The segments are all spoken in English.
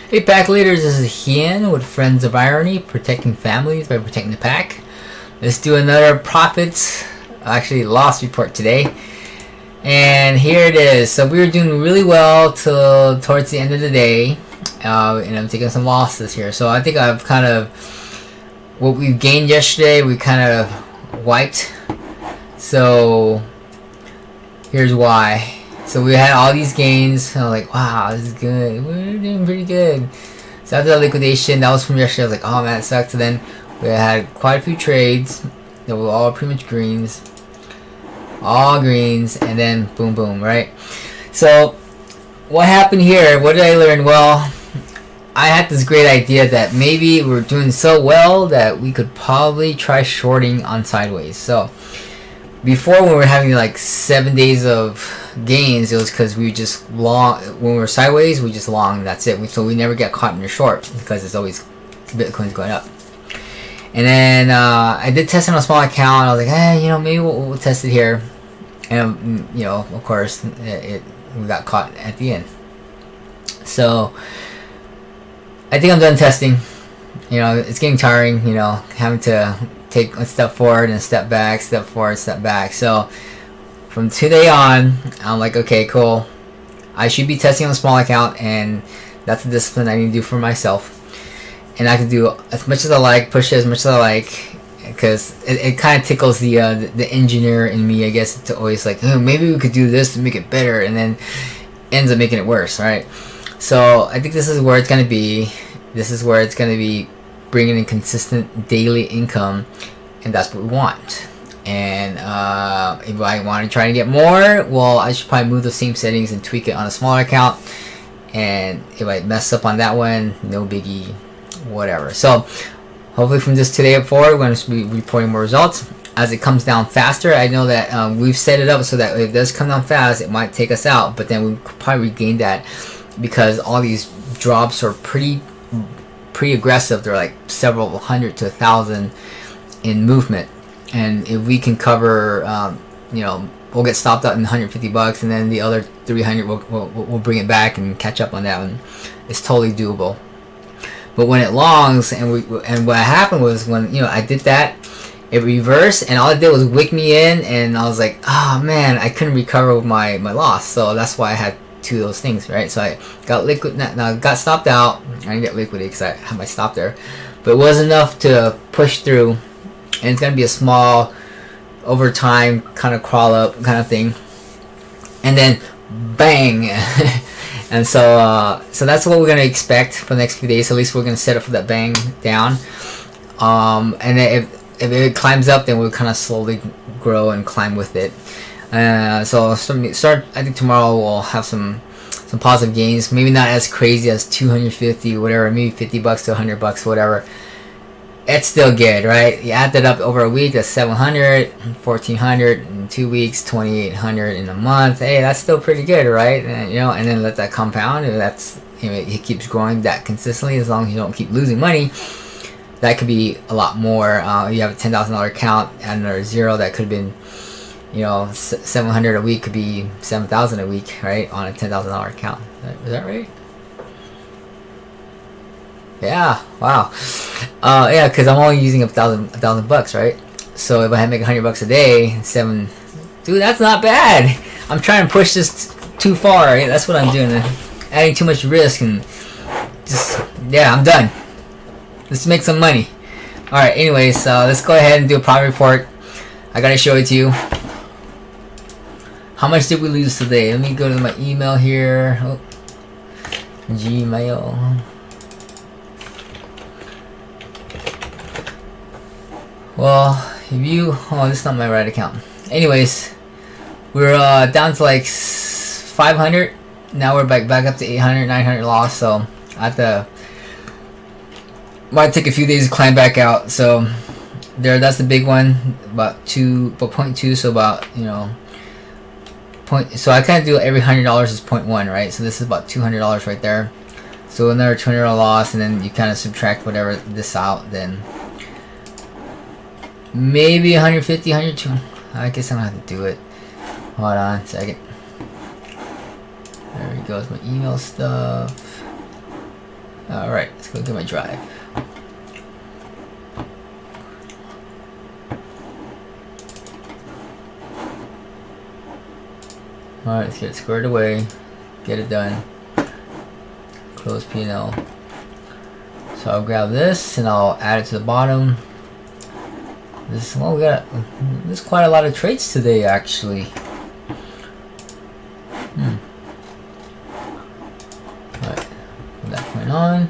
Hey pack leaders, this is Hien with Friends of Irony, protecting families by protecting the pack. Let's do another profits, actually loss report today. And here it is. So we were doing really well till towards the end of the day, and I'm taking some losses here. So I think I've kind of, what we gained yesterday, we kind of wiped. So here's why. So we had all these gains. I was like, wow, this is good. We're doing pretty good. So after that liquidation, that was from yesterday. I was like, oh man, it sucks. And then we had quite a few trades that were all pretty much greens. All greens. And then boom, boom, right? So what happened here? What did I learn? Well, I had this great idea that maybe we're doing so well that we could probably try shorting on sideways. So before, when we were having like 7 days of gains, it was because we just long. When we were sideways, we just long. That's it. So we never get caught in a short because it's always Bitcoin's going up. And then I did test it on a small account. I was like, hey, maybe we'll test it here. And of course, we got caught at the end. So I think I'm done testing. It's getting tiring. Having to take a step forward and a step back, step forward, step back. So from today on, I'm like, okay, cool. I should be testing on a small account, and that's a discipline I need to do for myself. And I can do as much as I like, push it as much as I like, because it kind of tickles the engineer in me, I guess, to always like, oh, maybe we could do this to make it better, and then ends up making it worse, right? So I think this is where it's gonna be. This is where it's gonna be bringing in consistent daily income, and that's what we want. And if I want to try to get more, well, I should probably move the same settings and tweak it on a smaller account. And if I mess up on that one, no biggie, whatever. So hopefully from this today forward, we're going to be reporting more results as it comes down faster. I know that we've set it up so that if it does come down fast, it might take us out, but then we could probably regain that because all these drops are pretty aggressive. They're like several hundred to 1,000 in movement, and if we can cover, we'll get stopped out in 150 bucks, and then the other 300 we'll bring it back and catch up on that one. It's totally doable. But when it longs, and what happened was when I did that, it reversed, and all it did was wick me in, and I was like, oh man, I couldn't recover my loss. So that's why I had two of those things, right? So I got got stopped out. I didn't get liquidated because I had my stop there, but it was enough to push through, and it's gonna be a small over time kind of crawl up kind of thing, and then bang. And so that's what we're gonna expect for the next few days. At least we're gonna set up for that bang down, and then if it climbs up, then we'll kind of slowly grow and climb with it. So start. I think tomorrow we'll have some positive gains. Maybe not as crazy as 250, whatever. Maybe 50 bucks to 100 bucks, whatever. It's still good, right? You add that up over a week, that's 700, 1400 in 2 weeks, 2800 in a month. Hey, that's still pretty good, right? And, and then let that compound. If that's it keeps growing that consistently, as long as you don't keep losing money. That could be a lot more. You have a $10,000 account, add another zero. That could have been 700 a week could be 7,000 a week, right? On a $10,000 account. Is that right? Yeah. Wow. Yeah, because I'm only using a thousand bucks, right? So if I had to make 100 bucks a day, dude, that's not bad. I'm trying to push this too far, right? That's what I'm doing. Adding too much risk and just I'm done. Let's make some money. All right. Anyways, let's go ahead and do a profit report. I gotta show it to you. How much did we lose today? Let me go to my email here. Oh, Gmail. Well, this is not my right account. Anyways, we're down to like 500. Now we're back up to 800, 900 loss. So I have to. Might take a few days to climb back out. So that's the big one. About 0.2. So about So I kind of do every $100 is 0.1, right? So this is about $200 right there. So another $200 loss, and then you kind of subtract whatever this out, then maybe 150, 102. I guess I'm gonna have to do it. Hold on a second. There goes my email stuff. Alright, let's go get my drive. Alright, let's get it squared away. Get it done. Close P&L. So I'll grab this and I'll add it to the bottom. This, well, there's quite a lot of trades today actually. Alright, put that point on.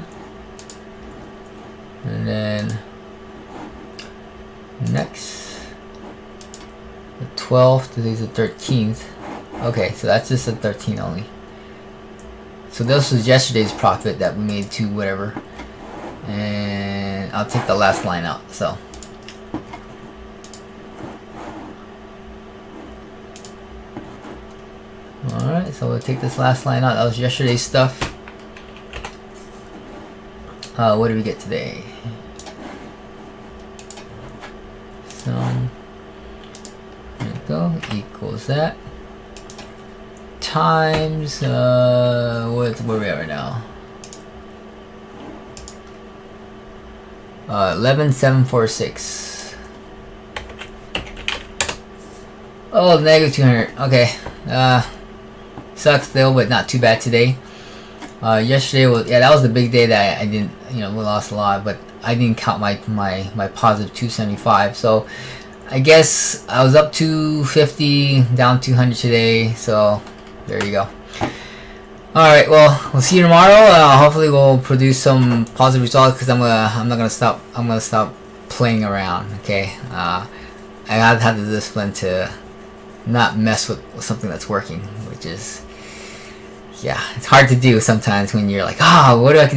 And then next, the 12th, today's the 13th. Okay, so that's just the 13th only. So this was yesterday's profit that we made to whatever. And I'll take the last line out, so. Alright, so we'll take this last line out. That was yesterday's stuff. What did we get today? So, there we go, equals that. Times, where are we at right now? 11,746. Oh, negative 200. Okay. Sucks still, but not too bad today. Yesterday was, yeah, that was the big day that I didn't, we lost a lot, but I didn't count my positive 275. So I guess I was up 250, down 200 today. So there you go. Alright, well, we'll see you tomorrow. Hopefully we'll produce some positive results, because I'm gonna stop playing around. Okay, I gotta have the discipline to not mess with something that's working, which is, yeah, it's hard to do sometimes when you're like, what do I do